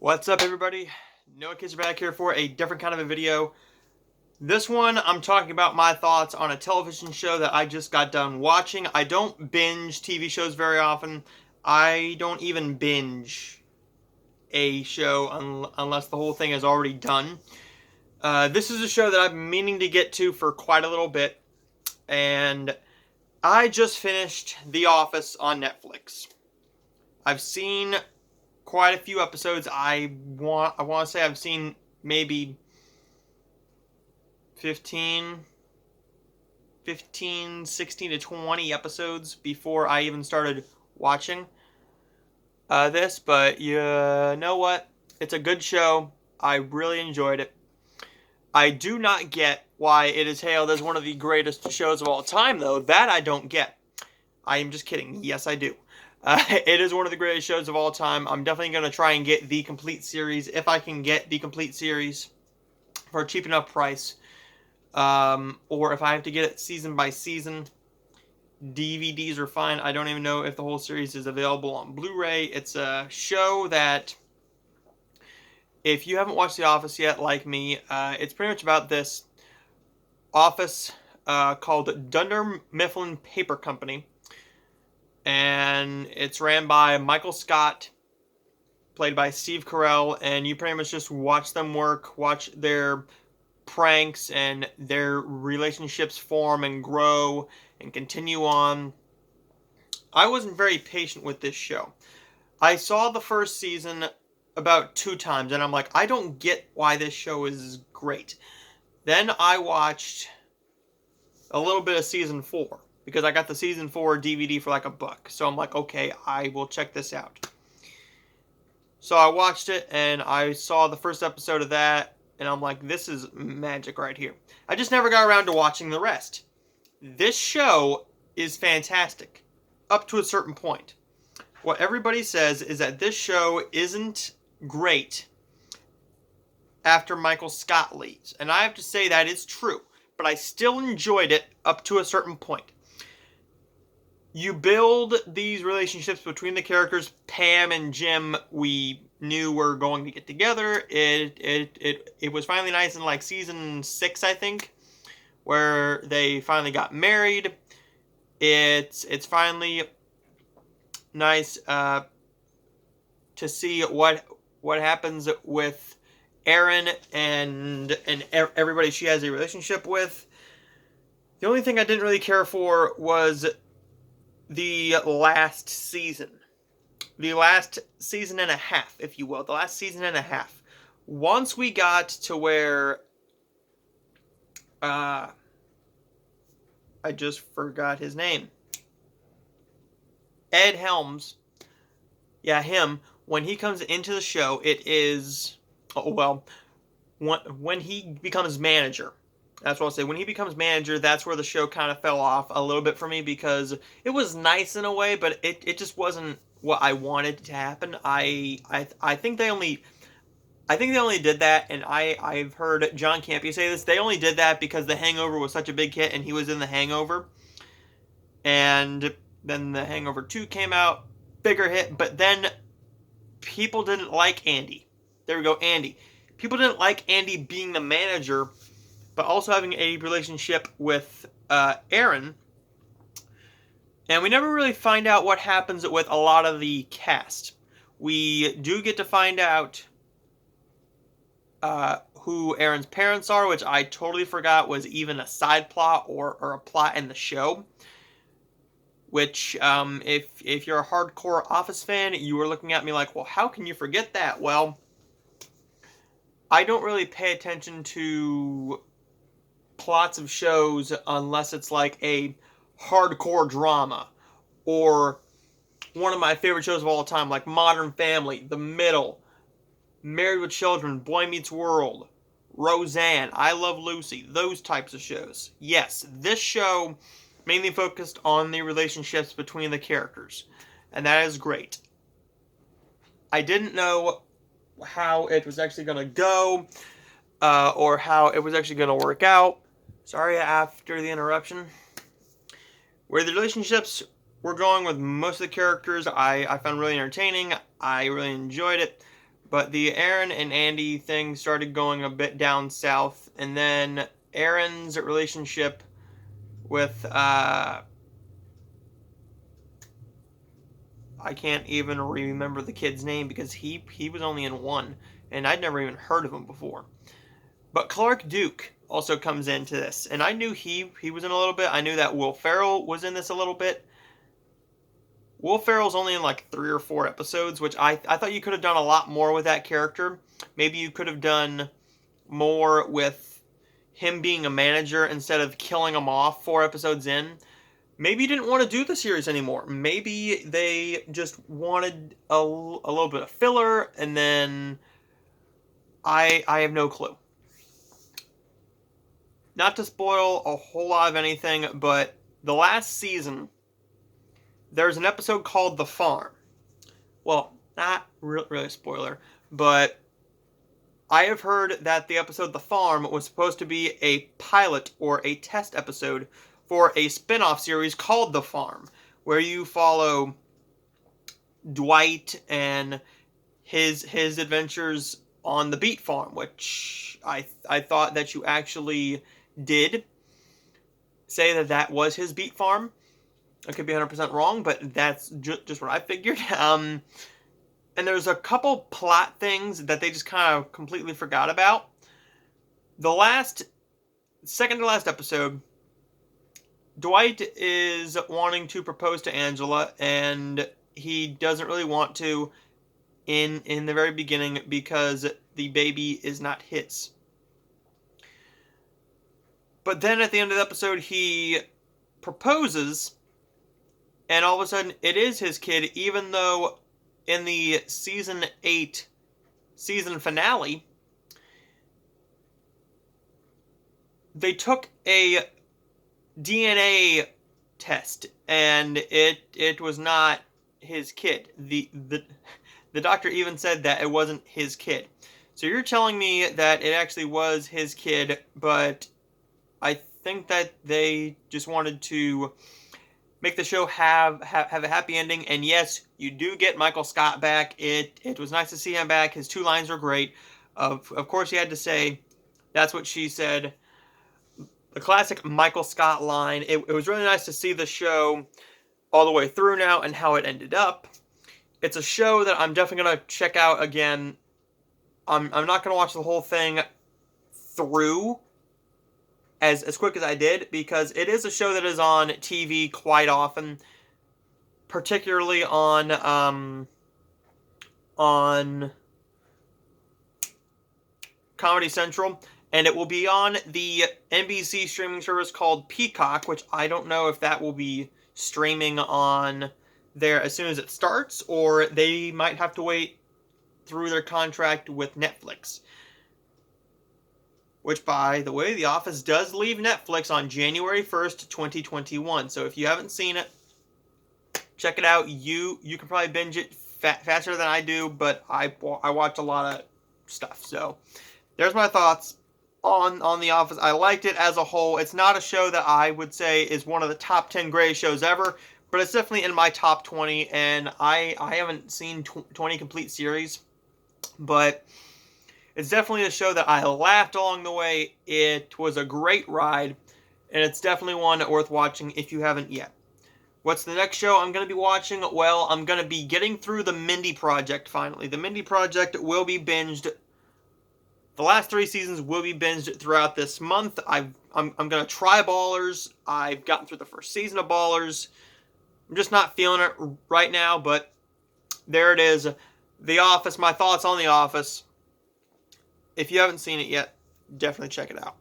What's up, everybody? Noah Kids back here for a different kind of a video. This one, I'm talking about my thoughts on a television show that I just got done watching. I don't binge TV shows very often. I don't even binge a show unless the whole thing is already done. This is a show that I've been meaning to get to for quite a little bit, and I just finished The Office on Netflix. I've seen quite a few episodes. I want to say I've seen maybe 15, 16 to 20 episodes before I even started watching this. But you know what? It's a good show. I really enjoyed it. I do not get why it is hailed as one of the greatest shows of all time, though. That I don't get. I am just kidding. Yes, I do. It is one of the greatest shows of all time. I'm definitely going to try and get the complete series, if I can get the complete series for a cheap enough price. Or if I have to get it season by season, DVDs are fine. I don't even know if the whole series is available on Blu-ray. It's a show that, if you haven't watched The Office yet, like me, it's pretty much about this office called Dunder Mifflin Paper Company. And it's ran by Michael Scott, played by Steve Carell, and you pretty much just watch them work, watch their pranks and their relationships form and grow and continue on. I wasn't very patient with this show. I saw the first season about 2 times, and I'm like, I don't get why this show is great. Then I watched a little bit of season 4 because I got the season 4 DVD for like $1. So I'm like, okay, I will check this out. So I watched it, and I saw the first episode of that, and I'm like, this is magic right here. I just never got around to watching the rest. This show is fantastic, up to a certain point. What everybody says is that this show isn't great after Michael Scott leaves. And I have to say that is true, but I still enjoyed it up to a certain point. You build these relationships between the characters. Pam and Jim, we knew were going to get together. It was finally nice in like season 6, I think, where they finally got married. It's finally nice to see what happens with Erin and everybody she has a relationship with. The only thing I didn't really care for was the last season. The last season and a half, if you will. The last season and a half. Once we got to where I just forgot his name. Ed Helms. Yeah, him. When he comes into the show, it is... Oh, well, when he becomes manager. That's what I'll say. When he becomes manager, that's where the show kind of fell off a little bit for me, because it was nice in a way, but it just wasn't what I wanted to happen. I think they only did that, and I've heard John Campea say this. They only did that because The Hangover was such a big hit, and he was in The Hangover. And then The Hangover 2 came out, bigger hit, but then people didn't like Andy. There we go, Andy. People didn't like Andy being the manager, but also having a relationship with Erin. And we never really find out what happens with a lot of the cast. We do get to find out who Erin's parents are, which I totally forgot was even a side plot or a plot in the show. Which, if you're a hardcore Office fan, you were looking at me like, well, how can you forget that? Well, I don't really pay attention to plots of shows unless it's like a hardcore drama, or one of my favorite shows of all time, like Modern Family, The Middle, Married with Children, Boy Meets World, Roseanne, I Love Lucy, those types of shows. Yes, this show mainly focused on the relationships between the characters, and that is great. I didn't know how it was actually going to go, or how it was actually going to work out. Sorry after the interruption. Where the relationships were going with most of the characters, I found really entertaining. I really enjoyed it. But the Aaron and Andy thing started going a bit down south, and then Aaron's relationship with I can't even remember the kid's name because he was only in one, and I'd never even heard of him before. But Clark Duke also comes into this, and I knew he was in a little bit. I knew that Will Ferrell was in this a little bit. Will Ferrell's only in like 3 or 4 episodes, which I thought you could have done a lot more with that character. Maybe you could have done more with him being a manager instead of killing him off 4 episodes in. Maybe you didn't want to do the series anymore. Maybe they just wanted a little bit of filler, and then I have no clue. Not to spoil a whole lot of anything, but the last season, there's an episode called The Farm. Well, not really a spoiler, but I have heard that the episode The Farm was supposed to be a pilot or a test episode for a spin-off series called The Farm, where you follow Dwight and his adventures on the beet farm, which I thought that you actually did say that was his beet farm. I could be 100% wrong, but that's just what I figured. And there's a couple plot things that they just kind of completely forgot about. The second to last episode, Dwight is wanting to propose to Angela, and he doesn't really want to in the very beginning because the baby is not his. But then at the end of the episode, he proposes, and all of a sudden it is his kid, even though in the season 8 season finale, they took a DNA test, and it was not his kid. The doctor even said that it wasn't his kid. So you're telling me that it actually was his kid, but I think that they just wanted to make the show have a happy ending. And yes, you do get Michael Scott back. It was nice to see him back. His 2 lines were great. Of course, he had to say, "That's what she said." The classic Michael Scott line. It was really nice to see the show all the way through now and how it ended up. It's a show that I'm definitely going to check out again. I'm not going to watch the whole thing through as quick as I did, because it is a show that is on TV quite often, particularly on Comedy Central. And it will be on the NBC streaming service called Peacock, which I don't know if that will be streaming on there as soon as it starts, or they might have to wait through their contract with Netflix. Which, by the way, The Office does leave Netflix on January 1st, 2021. So if you haven't seen it, check it out. You can probably binge it faster than I do, but I watch a lot of stuff. So there's my thoughts on The Office. I liked it as a whole. It's not a show that I would say is one of the top 10 greatest shows ever, but it's definitely in my top 20, and I haven't seen 20 complete series, but it's definitely a show that I laughed along the way. It was a great ride, and it's definitely one worth watching if you haven't yet. What's the next show I'm going to be watching? Well, I'm going to be getting through The Mindy Project finally. The Mindy Project will be binged. The last 3 seasons will be binged throughout this month. I'm going to try Ballers. I've gotten through the first season of Ballers. I'm just not feeling it right now, but there it is. The Office, my thoughts on The Office. If you haven't seen it yet, definitely check it out.